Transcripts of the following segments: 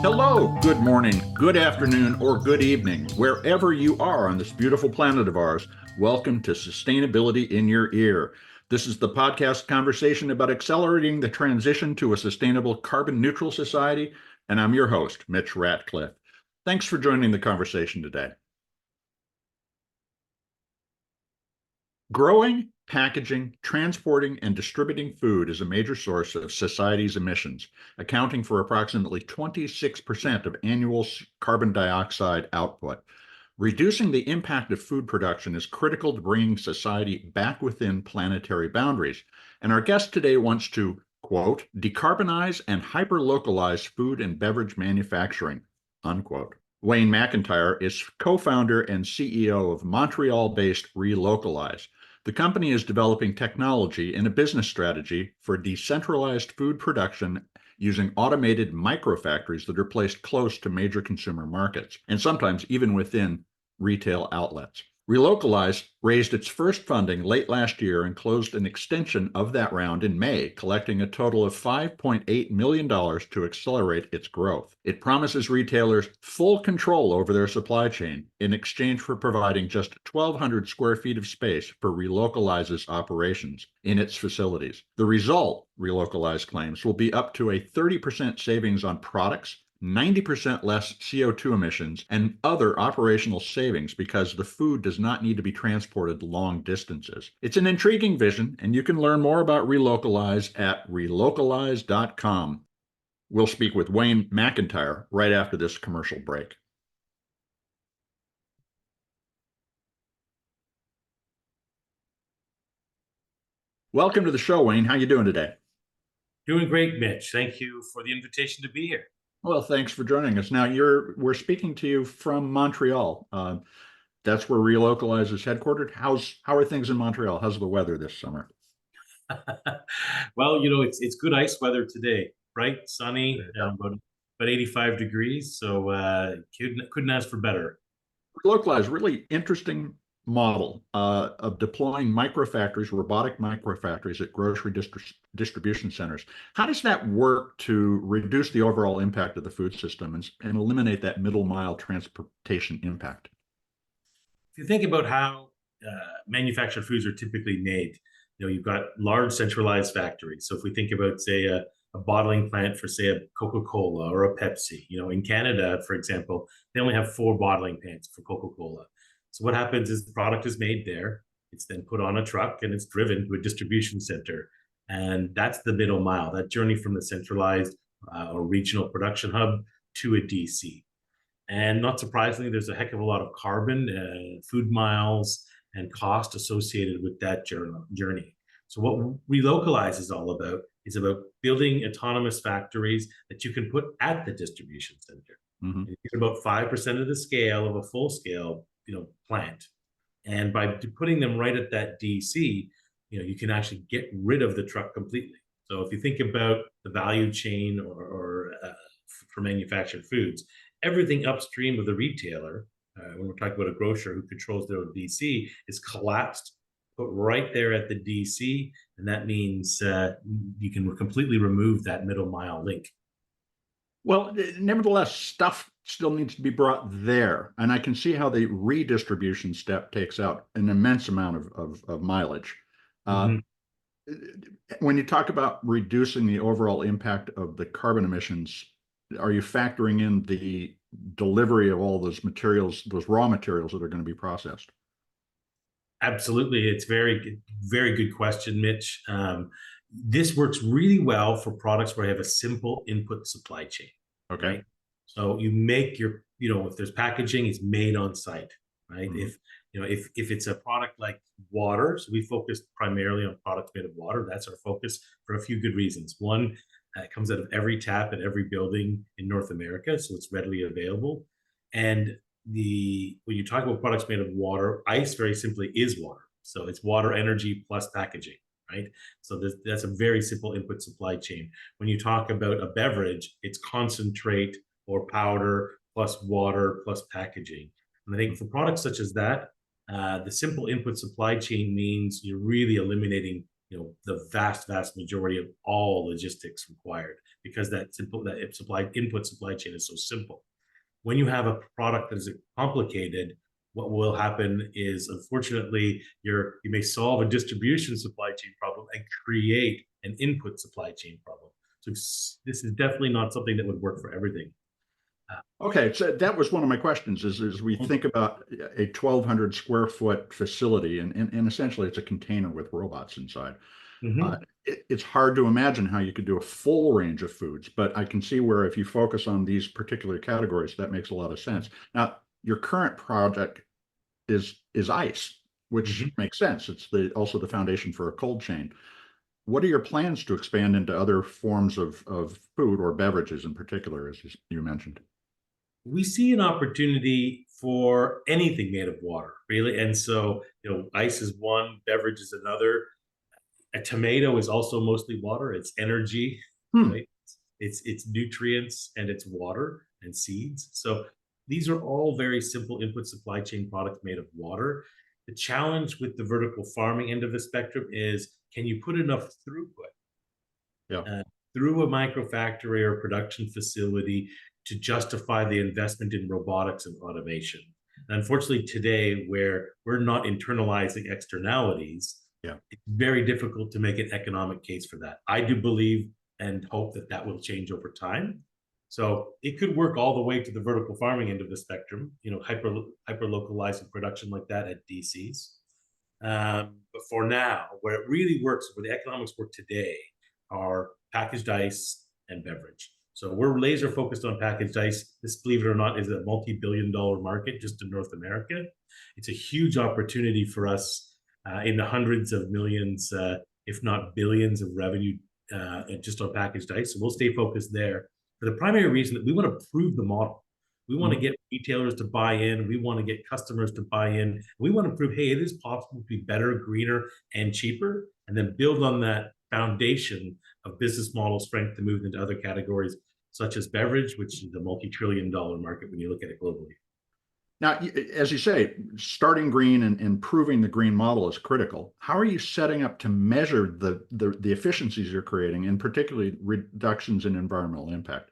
Hello, good morning, good afternoon, or good evening, wherever you are on this beautiful planet of ours. Welcome to Sustainability in Your Ear. This is the podcast conversation about accelerating the transition to a sustainable carbon neutral society, and I'm your host, Mitch Ratcliffe. Thanks for joining the conversation today. Growing, packaging, transporting, and distributing food is a major source of society's emissions, accounting for approximately 26% of annual carbon dioxide output. Reducing the impact of food production is critical to bringing society back within planetary boundaries. And our guest today wants to, quote, decarbonize and hyper-localize food and beverage manufacturing, unquote. Wayne McIntyre is co-founder and CEO of Montreal-based Relocalize. The company is developing technology and a business strategy for decentralized food production using automated microfactories that are placed close to major consumer markets, and sometimes even within retail outlets. Relocalize raised its first funding late last year and closed an extension of that round in May, collecting a total of $5.8 million to accelerate its growth. It promises retailers full control over their supply chain in exchange for providing just 1,200 square feet of space for Relocalize's operations in its facilities. The result, Relocalize claims, will be up to a 30% savings on products, 90% less CO2 emissions, and other operational savings because the food does not need to be transported long distances. It's an intriguing vision, and you can learn more about Relocalize at relocalize.com. We'll speak with Wayne McIntyre right after this commercial break. Welcome to the show, Wayne. How you doing today? Doing great, Mitch. Thank you for the invitation to be here. Well, thanks for joining us. Now, we're speaking to you from Montreal. That's where Relocalize is headquartered. How are things in Montreal? How's the weather this summer? Well, it's good ice weather today. Bright, sunny, about 85 degrees. So couldn't ask for better. Relocalize, really interesting model of deploying microfactories, robotic microfactories at grocery distribution centers. How does that work to reduce the overall impact of the food system and eliminate that middle mile transportation impact? If you think about how manufactured foods are typically made, you've got large centralized factories. So if we think about, say, a bottling plant for, say, a Coca-Cola or a Pepsi, in Canada, for example, they only have 4 bottling plants for Coca-Cola. So what happens is the product is made there, it's then put on a truck and it's driven to a distribution center. And that's the middle mile, that journey from the centralized or regional production hub to a DC. And not surprisingly, there's a heck of a lot of carbon, food miles, and cost associated with that journey. So what Relocalize is all about is about building autonomous factories that you can put at the distribution center. Mm-hmm. It's about 5% of the scale of a full-scale plant. And by putting them right at that DC, you can actually get rid of the truck completely. So if you think about the value chain or for manufactured foods, everything upstream of the retailer, when we're talking about a grocer who controls their own DC, is collapsed, put right there at the DC. And that means you can completely remove that middle mile link. Well, nevertheless, stuff still needs to be brought there. And I can see how the redistribution step takes out an immense amount of mileage. Mm-hmm. When you talk about reducing the overall impact of the carbon emissions, are you factoring in the delivery of all those materials, those raw materials that are going to be processed? Absolutely. It's very good question, Mitch. This works really well for products where you have a simple input supply chain. Okay. Right? So you make your, if there's packaging, it's made on site, right? Mm-hmm. If it's a product like water, so we focus primarily on products made of water. That's our focus for a few good reasons. One, it comes out of every tap in every building in North America, so it's readily available. And when you talk about products made of water, ice very simply is water. So it's water, energy plus packaging. Right? So that's a very simple input supply chain. When you talk about a beverage, it's concentrate or powder plus water plus packaging. And I think for products such as that, the simple input supply chain means you're really eliminating the vast majority of all logistics required, because that input supply chain is so simple. When you have a product that is complicated, what will happen is, unfortunately, you may solve a distribution supply chain problem and create an input supply chain problem. So this is definitely not something that would work for everything. Okay, so that was one of my questions is we think about a 1,200 square foot facility, and essentially it's a container with robots inside. Mm-hmm. It's hard to imagine how you could do a full range of foods, but I can see where if you focus on these particular categories, that makes a lot of sense. Now, your current project is ice, which Mm-hmm. makes sense. It's also the foundation for a cold chain. What are your plans to expand into other forms of food or beverages in particular, as you mentioned? We see an opportunity for anything made of water, really. And so, ice is one, beverage is another. A tomato is also mostly water. It's energy, Hmm. right? It's nutrients and it's water and seeds. So these are all very simple input supply chain products made of water. The challenge with the vertical farming end of the spectrum is, can you put enough throughput Yeah. uh, through a microfactory or production facility to justify the investment in robotics and automation? And unfortunately, today, where we're not internalizing externalities, Yeah. it's very difficult to make an economic case for that. I do believe and hope that that will change over time. So it could work all the way to the vertical farming end of the spectrum, hyper-localized and production like that at DCs. But for now, where it really works, where the economics work today, are packaged ice and beverage. So we're laser focused on packaged ice. This, believe it or not, is a multi-billion-dollar market just in North America. It's a huge opportunity for us in the hundreds of millions, if not billions, of revenue just on packaged ice. So we'll stay focused there for the primary reason that we want to prove the model. We want to get retailers to buy in. We want to get customers to buy in. We want to prove, hey, it is possible to be better, greener, and cheaper, and then build on that foundation of business model strength to move into other categories, such as beverage, which is a multi-trillion-dollar market when you look at it globally. Now, as you say, starting green and improving the green model is critical. How are you setting up to measure the efficiencies you're creating, and particularly reductions in environmental impact?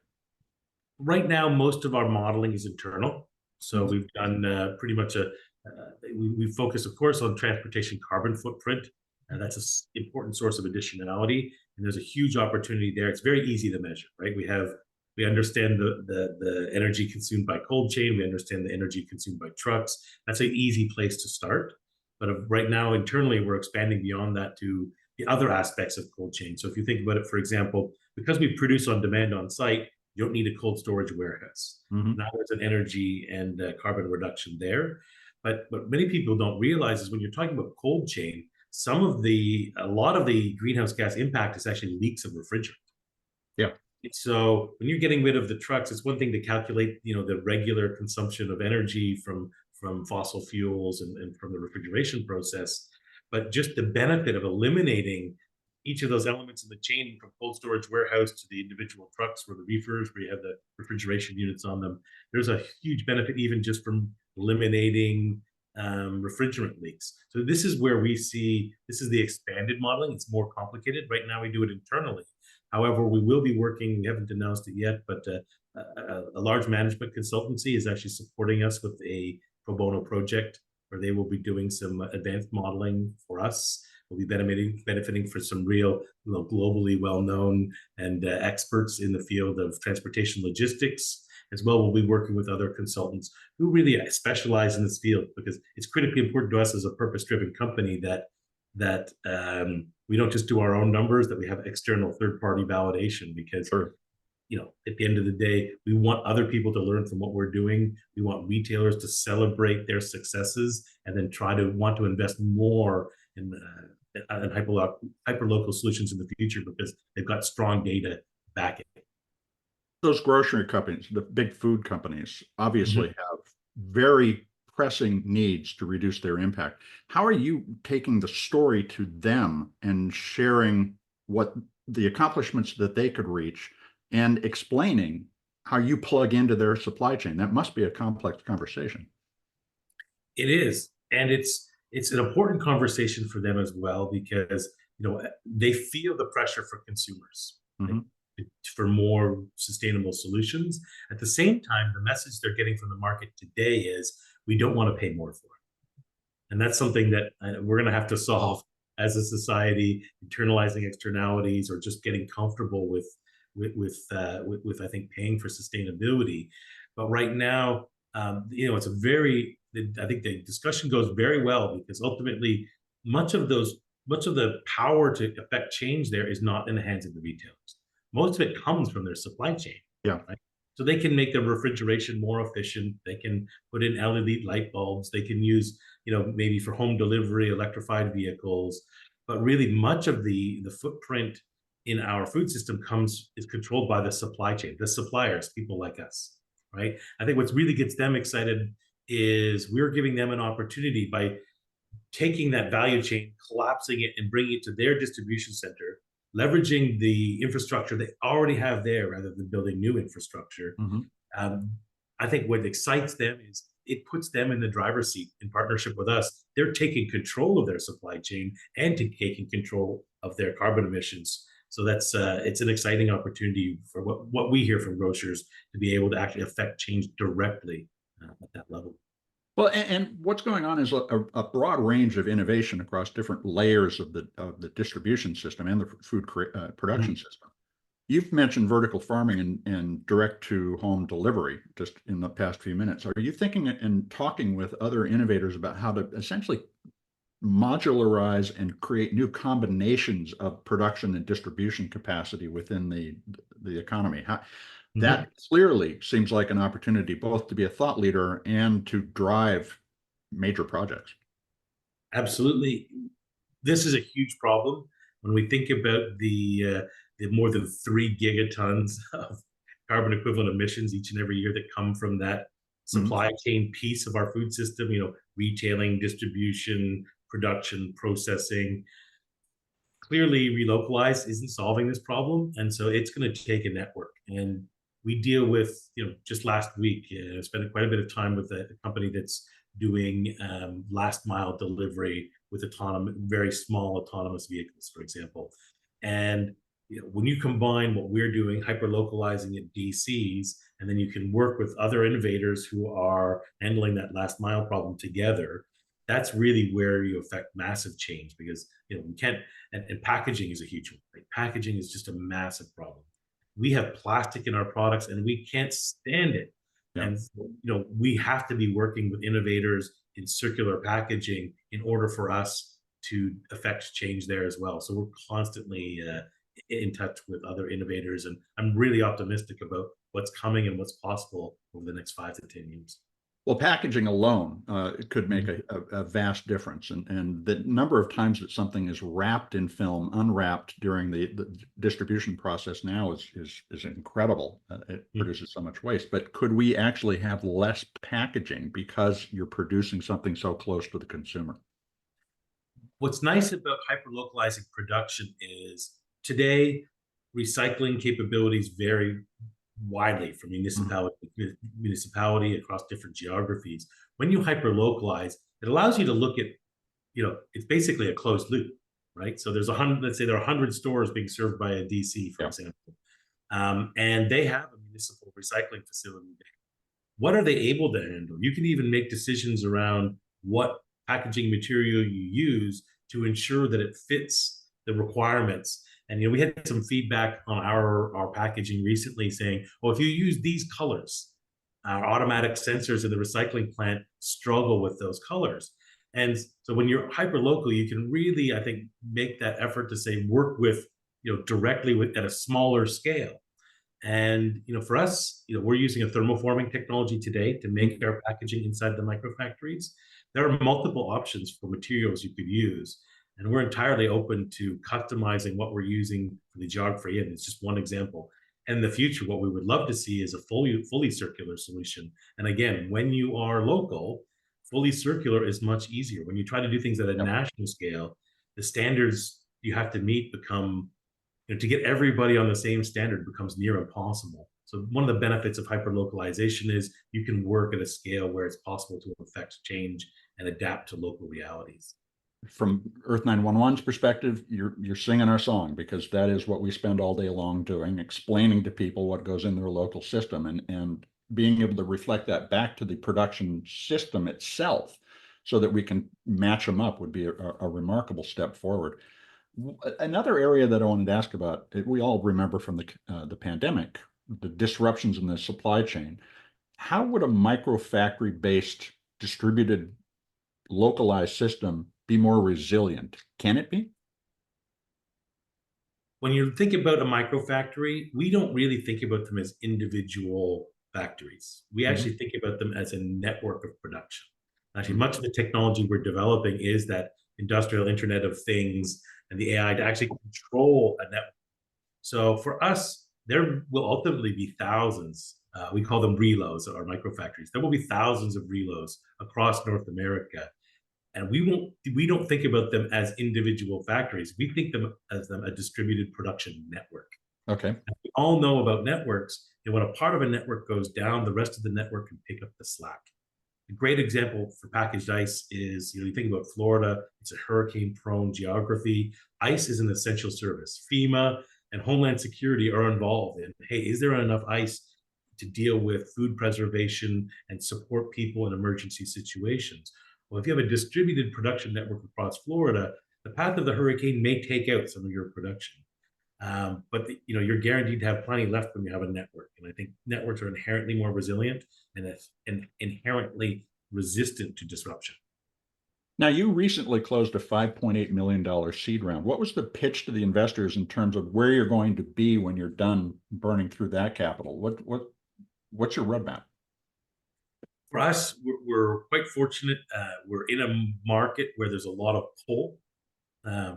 Right now, most of our modeling is internal. So we've done pretty much we focus, of course, on transportation carbon footprint. And that's an important source of additionality. And there's a huge opportunity there. It's very easy to measure, right? We understand the energy consumed by cold chain. We understand the energy consumed by trucks. That's an easy place to start. But right now, internally, we're expanding beyond that to the other aspects of cold chain. So if you think about it, for example, because we produce on demand on site, you don't need a cold storage warehouse. Mm-hmm. Now there's an energy and carbon reduction there. But what many people don't realize is when you're talking about cold chain, a lot of the greenhouse gas impact is actually leaks of refrigerant. Yeah. So when you're getting rid of the trucks, it's one thing to calculate, the regular consumption of energy from fossil fuels and from the refrigeration process, but just the benefit of eliminating each of those elements in the chain, from cold storage warehouse to the individual trucks or the reefers where you have the refrigeration units on them. There's a huge benefit even just from eliminating refrigerant leaks. So this is where this is the expanded modeling. It's more complicated. Right now we do it internally. However, we will be working, we haven't announced it yet, but a large management consultancy is actually supporting us with a pro bono project where they will be doing some advanced modeling for us. We'll be benefiting for some real, globally well-known and experts in the field of transportation logistics. As well, we'll be working with other consultants who really specialize in this field, because it's critically important to us as a purpose-driven company that we don't just do our own numbers, that we have external third-party validation, because Sure. At the end of the day, we want other people to learn from what we're doing. We want retailers to celebrate their successes and then want to invest more in hyper-local solutions in the future, because they've got strong data backing. Those grocery companies, the big food companies, obviously have very pressing needs to reduce their impact. How are you taking the story to them and sharing what the accomplishments that they could reach, and explaining how you plug into their supply chain? That must be a complex conversation. It is, and it's an important conversation for them as well, because they feel the pressure for consumers, right, Mhm. for more sustainable solutions. At the same time, the message they're getting from the market today is we don't want to pay more for it. And that's something that we're going to have to solve as a society, internalizing externalities or just getting comfortable with I think paying for sustainability. But right now, it's I think the discussion goes very well because ultimately much of the power to affect change there is not in the hands of the retailers. Most of it comes from their supply chain, Yeah. right? So they can make their refrigeration more efficient. They can put in LED light bulbs. They can use, maybe for home delivery, electrified vehicles. But really, much of the footprint in our food system is controlled by the supply chain, the suppliers, people like us, right? I think what really gets them excited is we're giving them an opportunity by taking that value chain, collapsing it, and bringing it to their distribution center, leveraging the infrastructure they already have there rather than building new infrastructure. Mhm. Um, I think what excites them is it puts them in the driver's seat in partnership with us. They're taking control of their supply chain and taking control of their carbon emissions. So it's an exciting opportunity for what we hear from grocers to be able to actually affect change directly at that level. Well, and what's going on is a broad range of innovation across different layers of the distribution system and the food production Mhm. system. You've mentioned vertical farming and direct-to-home delivery just in the past few minutes. Are you thinking and talking with other innovators about how to essentially modularize and create new combinations of production and distribution capacity within the economy? Mhm. That clearly seems like an opportunity both to be a thought leader and to drive major projects. Absolutely. This is a huge problem when we think about the more than 3 gigatons of carbon equivalent emissions each and every year that come from that Mhm. supply chain piece of our food system, retailing, distribution, production, processing. Clearly, Relocalize isn't solving this problem. And so it's going to take a network. And we deal with, just last week, spent quite a bit of time with a company that's doing last mile delivery with very small autonomous vehicles, for example. And when you combine what we're doing, hyper localizing at DCs, and then you can work with other innovators who are handling that last mile problem together, that's really where you affect massive change because we can't and packaging is a huge one. Right? Packaging is just a massive problem. We have plastic in our products and we can't stand it. Yeah. And we have to be working with innovators in circular packaging in order for us to affect change there as well. So we're constantly in touch with other innovators, and I'm really optimistic about what's coming and what's possible over the next 5 to 10 years. Well, packaging alone it could make Mhm. a vast difference. And the number of times that something is wrapped in film, unwrapped during the distribution process now is incredible. It produces so much waste. But could we actually have less packaging because you're producing something so close to the consumer? What's nice about hyper-localizing production is today recycling capabilities vary widely from Mhm. municipality to municipality across different geographies. When you hyper-localize, it allows you to look at, it's basically a closed loop, right? So there's 100, let's say there are 100 stores being served by a DC, for Yeah. example, and they have a municipal recycling facility there. What are they able to handle? You can even make decisions around what packaging material you use to ensure that it fits the requirements. And we had some feedback on our packaging recently saying, "Oh, if you use these colors, our automatic sensors in the recycling plant struggle with those colors." And so when you're hyper local, you can really, I think, make that effort to say work with directly with at a smaller scale. And for us, we're using a thermoforming technology today to make Mhm. our packaging inside the microfactories. There are multiple options for materials you could use, and we're entirely open to customizing what we're using for the geography. And it's just one example. And in the future, what we would love to see is a fully circular solution. And again, when you are local, fully circular is much easier. When you try to do things at a Yeah. national scale, the standards you have to meet become to get everybody on the same standard becomes near impossible. So one of the benefits of hyper-localization is you can work at a scale where it's possible to affect change and adapt to local realities. from Earth911's perspective, you're singing our song, because that is what we spend all day long doing, explaining to people what goes in their local system, and being able to reflect that back to the production system itself so that we can match them up would be a remarkable step forward. Another area that I wanted to ask about, we all remember from the pandemic, the disruptions in the supply chain. How would a micro factory based distributed localized system be more resilient? Can it be? When you think about a microfactory, we don't really think about them as individual factories. We Mm-hmm. actually think about them as a network of production. Actually, Mm-hmm. much of the technology we're developing is that industrial Internet of Things and the AI to actually control a network. So for us, there will ultimately be thousands. We call them reloads or microfactories. There will be thousands of reloads across North America, and we don't think about them as individual factories. We think them as a distributed production network. Okay. And we all know about networks, and when a part of a network goes down, the rest of the network can pick up the slack. A great example for packaged ice is, you think about Florida, it's a hurricane prone geography. Ice is an essential service. FEMA and Homeland Security are involved in, hey, is there enough ice to deal with food preservation and support people in emergency situations? Well, if you have a distributed production network across Florida, the path of the hurricane may take out some of your production. But you're guaranteed to have plenty left when you have a network. And I think networks are inherently more resilient and inherently resistant to disruption. Now, you recently closed a $5.8 million seed round. What was the pitch to the investors in terms of where you're going to be when you're done burning through that capital? What's your roadmap? For us, we're quite fortunate. We're in a market where there's a lot of pull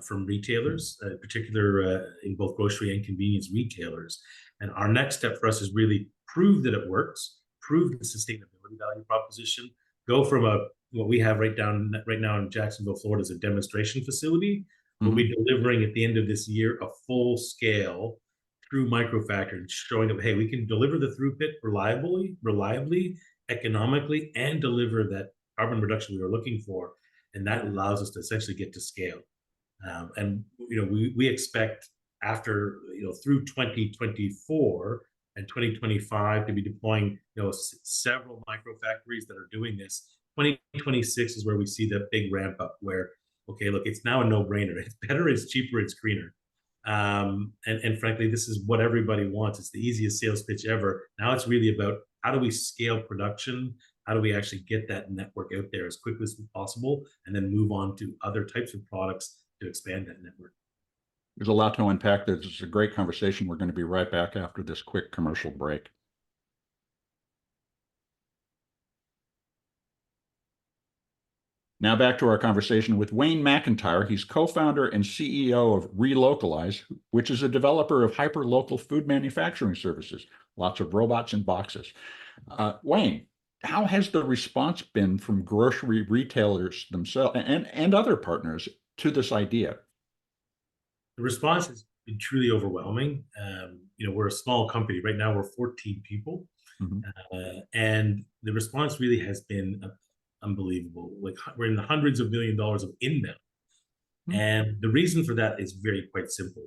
from retailers, in particular in both grocery and convenience retailers. And our next step for us is really prove that it works, prove the sustainability value proposition, go from what we have right now in Jacksonville, Florida, is a demonstration facility. We'll be delivering at the end of this year a full scale true microfactory, showing that, hey, we can deliver the throughput reliably, economically, and deliver that carbon reduction we were looking for. And that allows us to essentially get to scale. And we expect after through 2024 and 2025 to be deploying several microfactories that are doing this. 2026 is where we see that big ramp up where, okay, look, it's now a no-brainer. It's better, it's cheaper, it's greener. And frankly, this is what everybody wants. It's the easiest sales pitch ever. Now it's really about how do we scale production? How do we actually get that network out there as quickly as possible and then move on to other types of products to expand that network? There's a lot to unpack. This is a great conversation. We're going to be right back after this quick commercial break. Now back to our conversation with Wayne McIntyre. He's co-founder and CEO of Relocalize, which is a developer of hyper-local food manufacturing services. Lots of robots and boxes. Wayne, how has the response been from grocery retailers themselves and other partners to this idea? The response has been truly overwhelming. We're a small company. Right now, we're 14 people. Mm-hmm. And the response really has been unbelievable. Like, we're in the hundreds of $millions of inbound. Mm-hmm. And the reason for that is quite simple.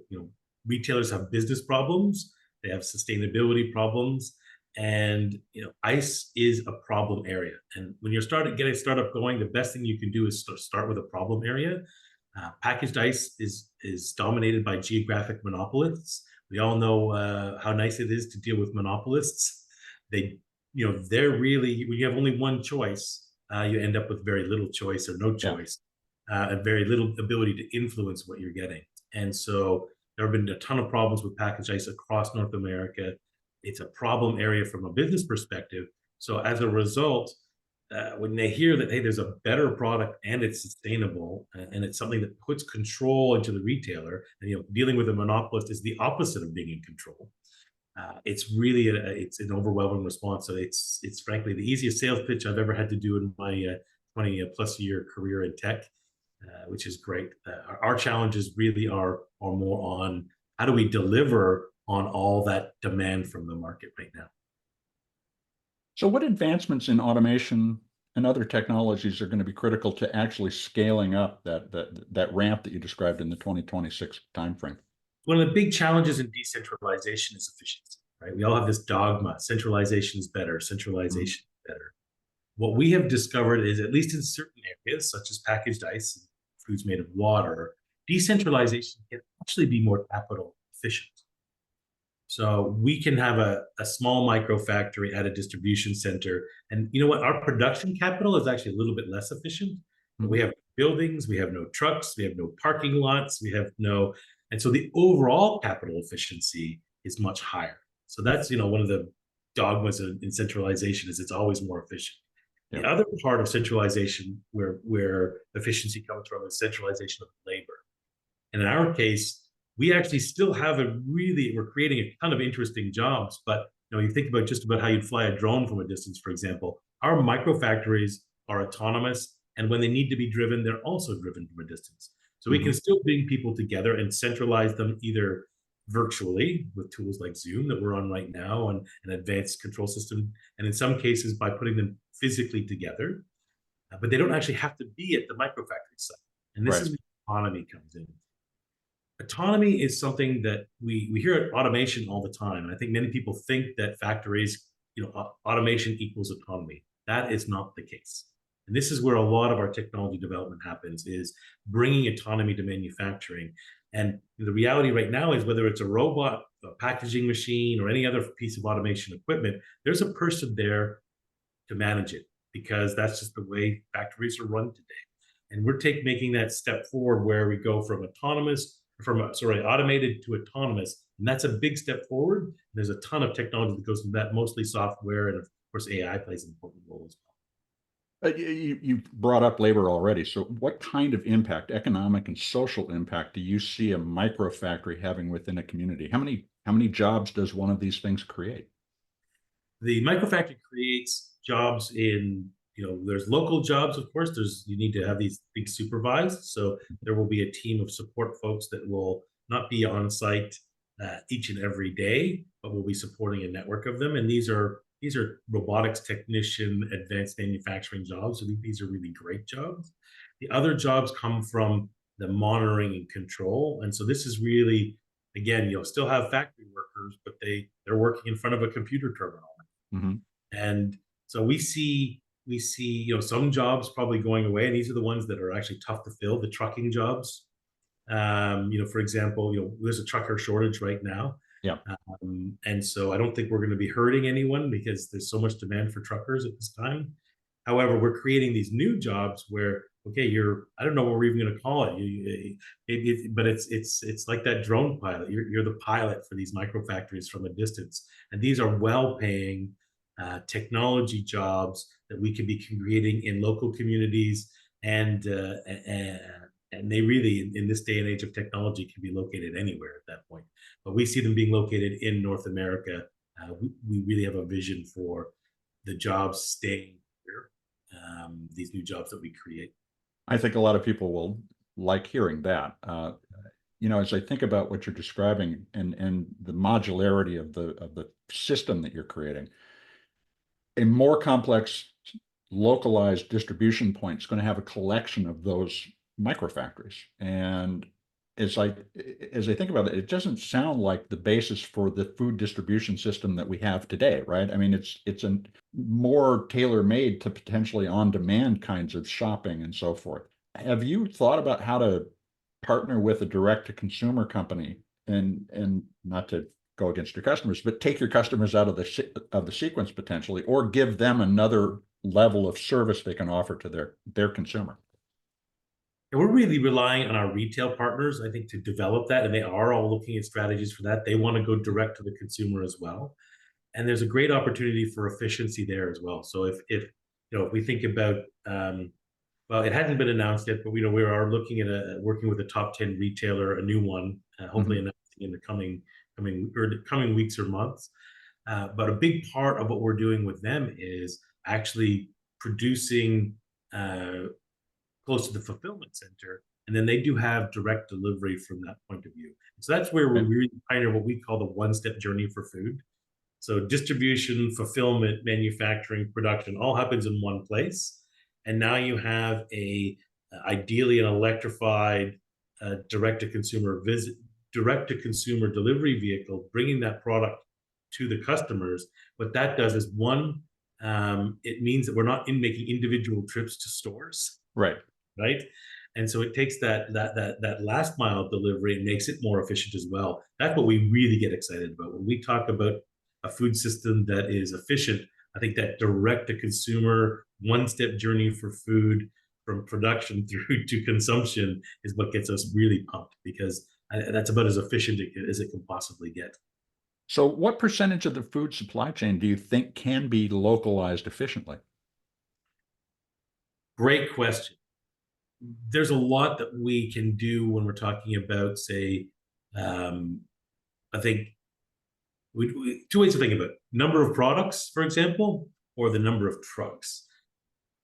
Retailers have business problems. They have sustainability problems. And ice is a problem area. And when you're getting a startup going, the best thing you can do is start with a problem area. Packaged ice is dominated by geographic monopolists. We all know how nice it is to deal with monopolists. They're really, when you have only one choice, you end up with very little choice or no choice, and very little ability to influence what you're getting. And so there have been a ton of problems with packaged ice across North America. It's a problem area from a business perspective. So as a result, when they hear that, hey, there's a better product and it's sustainable and it's something that puts control into the retailer, and dealing with a monopolist is the opposite of being in control. It's really it's an overwhelming response. So it's frankly the easiest sales pitch I've ever had to do in my 20+ year career in tech, which is great. Our challenges really are more on how do we deliver on all that demand from the market right now. So what advancements in automation and other technologies are going to be critical to actually scaling up that ramp that you described in the 2026 timeframe? One of the big challenges in decentralization is efficiency, right? We all have this dogma: centralization is better, Mhm. centralization is better. What we have discovered is, at least in certain areas, such as packaged ice and foods made of water, decentralization can actually be more capital efficient. So we can have a small micro factory at a distribution center. And you know what? Our production capital is actually a little bit less efficient. But we Mhm. have buildings, we have no trucks, we have no parking lots, we have no, and so the overall capital efficiency is much higher. So that's, one of the dogmas in centralization is it's always more efficient. The Yeah. other part of centralization where efficiency comes from is centralization of labor. And in our case, we actually still have we're creating a ton of interesting jobs. But you think about just about how you'd fly a drone from a distance, for example. Our micro factories are autonomous, and when they need to be driven, they're also driven from a distance. So we can Mhm. still bring people together and centralize them either virtually with tools like Zoom that we're on right now, and an advanced control system, and in some cases by putting them physically together. But they don't actually have to be at the micro factory site. And this Right. is where autonomy comes in. Autonomy is something that we hear at automation all the time. And I think many people think that factories, automation equals autonomy. That is not the case. And this is where a lot of our technology development happens, is bringing autonomy to manufacturing. And the reality right now is, whether it's a robot, a packaging machine, or any other piece of automation equipment, there's a person there to manage it, because that's just the way factories are run today. And we're making that step forward where we go from automated to autonomous, and that's a big step forward. There's a ton of technology that goes into that, mostly software, and of course AI plays an important role as well. You brought up labor already. So, what kind of impact, economic and social impact, do you see a micro factory having within a community? How many jobs does one of these things create? The microfactory creates jobs in, there's local jobs, of course. You need to have these things supervised. So there will be a team of support folks that will not be on site each and every day, but will be supporting a network of them. And these are robotics technician, advanced manufacturing jobs. So these are really great jobs. The other jobs come from the monitoring and control. And so this is really, again, you'll still have factory workers, but they're working in front of a computer terminal. Mhm. And so we see some jobs probably going away, and these are the ones that are actually tough to fill, the trucking jobs. For example, there's a trucker shortage right now. Yeah. And so I don't think we're going to be hurting anyone, because there's so much demand for truckers at this time. However, we're creating these new jobs where, okay, I don't know what we're even going to call it. But it's like that drone pilot. You're the pilot for these micro factories from a distance. And these are well-paying technology jobs that we can be creating in local communities. And they really, in this day and age of technology, can be located anywhere at that point. But we see them being located in North America. We really have a vision for the jobs staying here, these new jobs that we create. I think a lot of people will like hearing that. As I think about what you're describing, and the modularity of the system that you're creating, a more complex localized distribution point is going to have a collection of those microfactories. And as I as I think about it, it doesn't sound like the basis for the food distribution system that we have today, right? I mean, it's a more tailor-made to potentially on-demand kinds of shopping and so forth. Have you thought about how to partner with a direct-to-consumer company, and not to go against your customers, but take your customers out of the sequence potentially, or give them another level of service they can offer to their consumer? And we're really relying on our retail partners, I think, to develop that. And they are all looking at strategies for that. They want to go direct to the consumer as well. And there's a great opportunity for efficiency there as well. So if we think about, well, it hasn't been announced yet, but we are looking at working with a top 10 retailer, a new one, hopefully Mhm. announcing in the coming weeks or months. But a big part of what we're doing with them is actually producing close to the fulfillment center, and then they do have direct delivery from that point of view. So that's where we Okay. really pioneer what we call the one-step journey for food. So distribution, fulfillment, manufacturing, production all happens in one place. and now you have ideally an electrified direct-to-consumer delivery vehicle bringing that product to the customers. What that does is, one, it means that we're not making individual trips to stores, Right. right? And so it takes that last mile delivery and makes it more efficient as well. That's what we really get excited about when we talk about a food system that is efficient. I think that direct to consumer, one-step journey for food from production through to consumption is what gets us really pumped, because that's about as efficient as it can possibly get. So what percentage of the food supply chain do you think can be localized efficiently? Great question. There's a lot that we can do when we're talking about, say, I think two ways to think about it. Number of products, for example, or the number of trucks.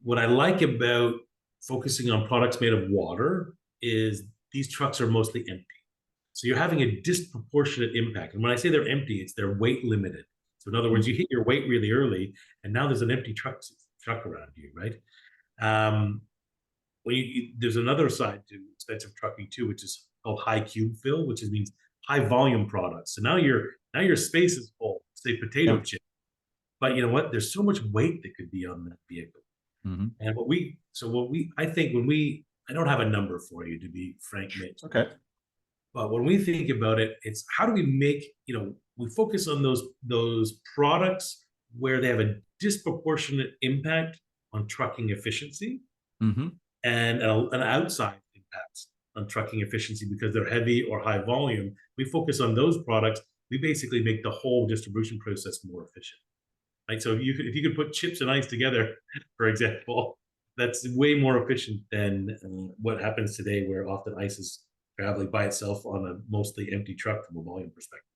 What I like about focusing on products made of water is these trucks are mostly empty. So you're having a disproportionate impact. And when I say they're empty, it's they're weight limited. So in other words, you hit your weight really early, and now there's an empty truck around you, right? There's another side to expensive trucking too, which is called high cube fill, which means high volume products. So now your space is full, say potato chip, but you know what? There's so much weight that could be on that vehicle. Mm-hmm. And I think I don't have a number for you, to be frank, Mitch. Okay. But when we think about it, it's how do we make, we focus on those products where they have a disproportionate impact on trucking efficiency, mm-hmm. and an outside impact on trucking efficiency because they're heavy or high volume. We focus on those products. We basically make the whole distribution process more efficient. Right? So if you could put chips and ice together, for example, that's way more efficient than what happens today, where often ice is traveling by itself on a mostly empty truck from a volume perspective.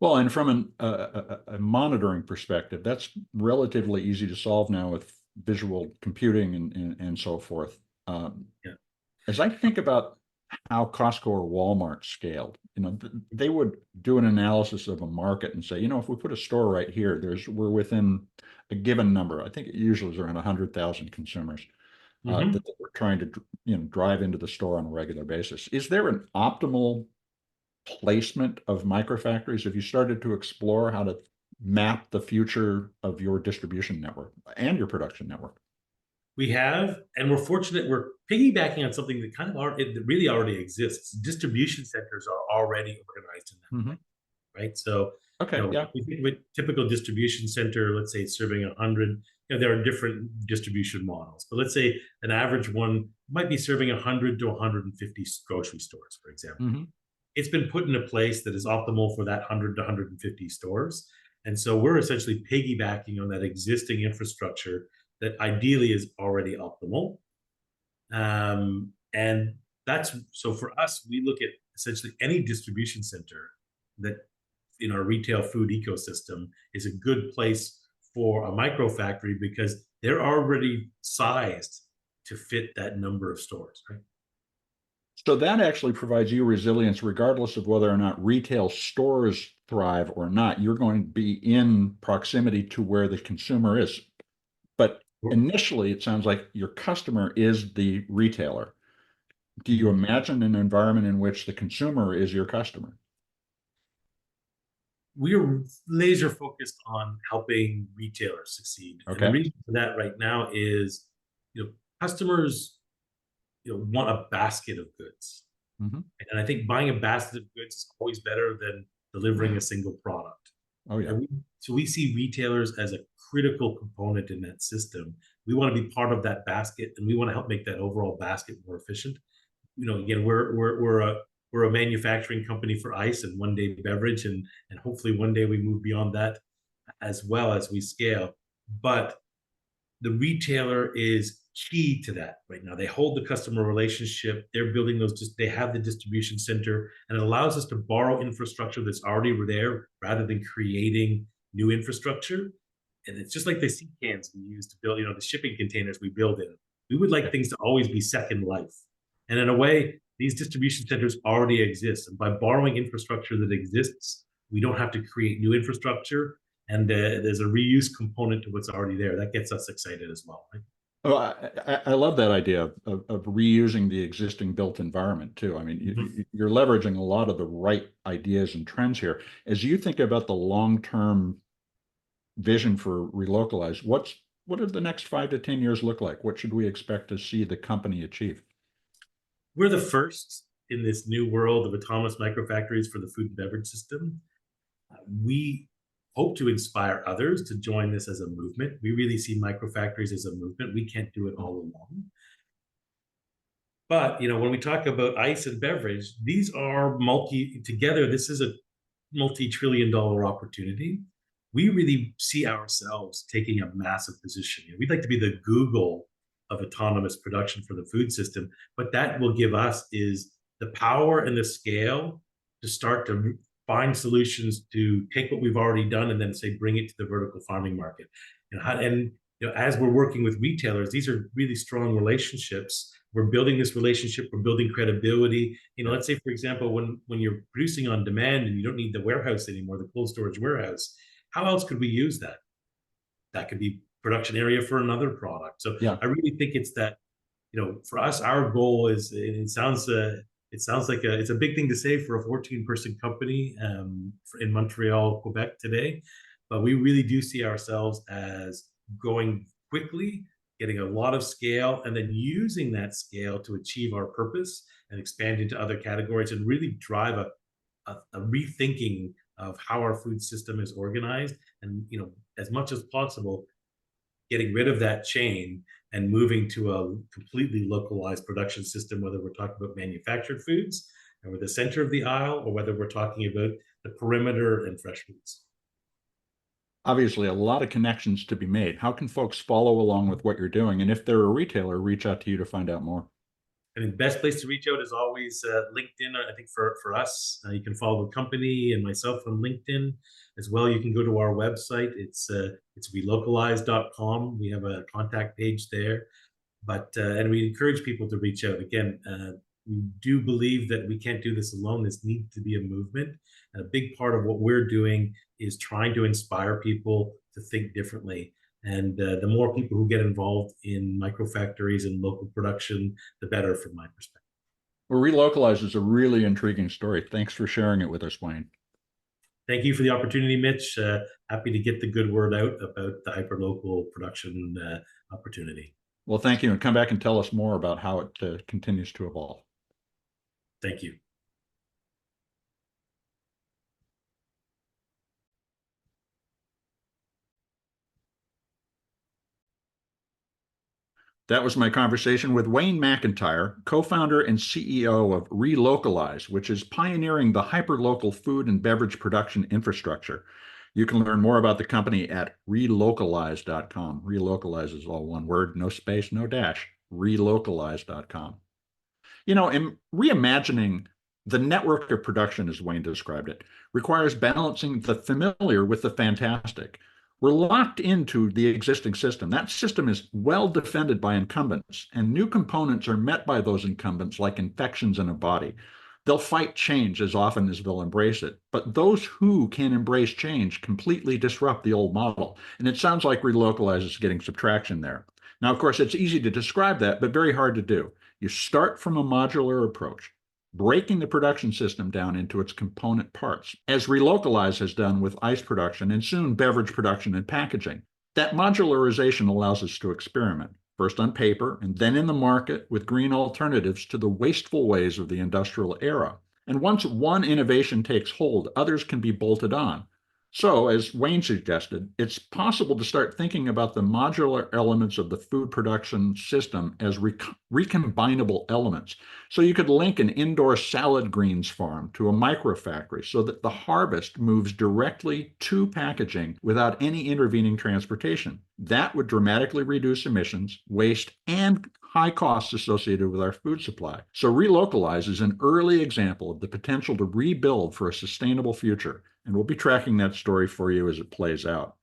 Well, and from a monitoring perspective, that's relatively easy to solve now with visual computing and so forth. As I think about how Costco or Walmart scaled, they would do an analysis of a market and say, if we put a store right here, we're within a given number. I think it usually is around 100,000 consumers that we're trying to drive into the store on a regular basis. Is there an optimal placement of microfactories? Have you started to explore how to map the future of your distribution network and your production network? We have, and we're fortunate. We're piggybacking on something that it really already exists. Distribution centers are already organized in that way, right? So, if we think of a typical distribution center, let's say it's serving 100. There are different distribution models, but let's say an average one might be serving 100 to 150 grocery stores, for example. It's been put in a place that is optimal for that 100 to 150 stores, and so we're essentially piggybacking on that existing infrastructure that ideally is already optimal. And so for us, we look at essentially any distribution center that in our retail food ecosystem is a good place for a micro factory, because they're already sized to fit that number of stores, right? So that actually provides you resilience regardless of whether or not retail stores thrive or not. You're going to be in proximity to where the consumer is. But initially, it sounds like your customer is the retailer. Do you imagine an environment in which the consumer is your customer? We're laser focused on helping retailers succeed. Okay. And the reason for that right now is, customers, want a basket of goods. And I think buying a basket of goods is always better than delivering a single product. Oh, yeah. So we see retailers as a critical component in that system. We want to be part of that basket, and we want to help make that overall basket more efficient. Again, we're a manufacturing company for ice and one day beverage, and hopefully one day we move beyond that as well as we scale. But the retailer is key to that right now. They hold the customer relationship. They're building they have the distribution center, and it allows us to borrow infrastructure that's already there rather than creating new infrastructure. And it's just like the sea cans we use to build, the shipping containers we build in. We would like things to always be second life. And in a way, these distribution centers already exist. And by borrowing infrastructure that exists, we don't have to create new infrastructure. And there's a reuse component to what's already there. That gets us excited as well, right? Oh, I love that idea of reusing the existing built environment too. I mean, you're leveraging a lot of the right ideas and trends here. As you think about the long-term vision for Relocalize, what do the next 5 to 10 years look like? What should we expect to see the company achieve? We're the first in this new world of autonomous microfactories for the food and beverage system. We hope to inspire others to join this as a movement. We really see microfactories as a movement. We can't do it all alone. But when we talk about ice and beverage, these are together. This is a multi-trillion-dollar opportunity. We really see ourselves taking a massive position. We'd like to be the Google of autonomous production for the food system, but that will give us is the power and the scale to start to find solutions to take what we've already done and then say bring it to the vertical farming market. As we're working with retailers, these are really strong relationships. We're building this relationship. We're building credibility. Let's say, for example, when you're producing on demand and you don't need the warehouse anymore, the cold storage warehouse, how else could we use that? That could be production area for another product. So Yeah. I really think it's that, for us, our goal is, it sounds like it's a big thing to say for a 14-person company in Montreal, Quebec today, but we really do see ourselves as going quickly, getting a lot of scale, and then using that scale to achieve our purpose and expand into other categories and really drive a rethinking of how our food system is organized, and as much as possible getting rid of that chain and moving to a completely localized production system, whether we're talking about manufactured foods or the center of the aisle, or whether we're talking about the perimeter and fresh foods. Obviously, a lot of connections to be made. How can folks follow along with what you're doing? And if they're a retailer, reach out to you to find out more. I mean, the best place to reach out is always LinkedIn. I think for us, you can follow the company and myself on LinkedIn as well. You can go to our website. It's relocalize.com. We have a contact page there. But and we encourage people to reach out. Again, we do believe that we can't do this alone. This needs to be a movement. And a big part of what we're doing is trying to inspire people to think differently. And the more people who get involved in microfactories and local production, the better from my perspective. Well, Relocalize is a really intriguing story. Thanks for sharing it with us, Wayne. Thank you for the opportunity, Mitch. Happy to get the good word out about the hyper-local production opportunity. Well, thank you. And come back and tell us more about how it continues to evolve. Thank you. That was my conversation with Wayne McIntyre, co-founder and CEO of Relocalize, which is pioneering the hyper-local food and beverage production infrastructure. You can learn more about the company at relocalize.com. Relocalize is all one word, no space, no dash. Relocalize.com. In reimagining the network of production, as Wayne described it, requires balancing the familiar with the fantastic. We're locked into the existing system. That system is well defended by incumbents, and new components are met by those incumbents like infections in a body. They'll fight change as often as they'll embrace it, but those who can embrace change completely disrupt the old model. And it sounds like Relocalize is getting subtraction there. Now, of course, it's easy to describe that, but very hard to do. You start from a modular approach, breaking the production system down into its component parts, as Relocalize has done with ice production and soon beverage production and packaging. That modularization allows us to experiment, first on paper and then in the market with green alternatives to the wasteful ways of the industrial era. And once one innovation takes hold, others can be bolted on. So, as Wayne suggested, it's possible to start thinking about the modular elements of the food production system as recombinable elements. So you could link an indoor salad greens farm to a microfactory so that the harvest moves directly to packaging without any intervening transportation. That would dramatically reduce emissions, waste, and high costs associated with our food supply. So Relocalize is an early example of the potential to rebuild for a sustainable future, and we'll be tracking that story for you as it plays out.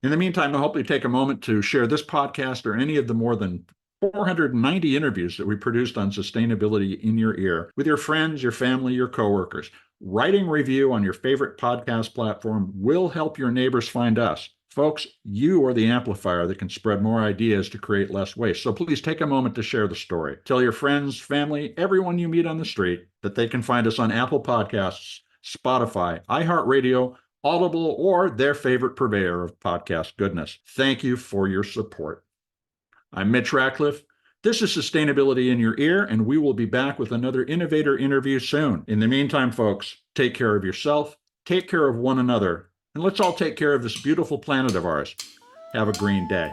In the meantime, I hope you take a moment to share this podcast or any of the more than 490 interviews that we produced on sustainability in your ear with your friends, your family, your coworkers. Writing a review on your favorite podcast platform will help your neighbors find us. Folks, you are the amplifier that can spread more ideas to create less waste. So please take a moment to share the story. Tell your friends, family, everyone you meet on the street that they can find us on Apple Podcasts, Spotify, iHeartRadio, Audible, or their favorite purveyor of podcast goodness. Thank you for your support. I'm Mitch Ratcliffe. This is Sustainability in Your Ear, and we will be back with another innovator interview soon. In the meantime, folks, take care of yourself, take care of one another, and let's all take care of this beautiful planet of ours. Have a green day.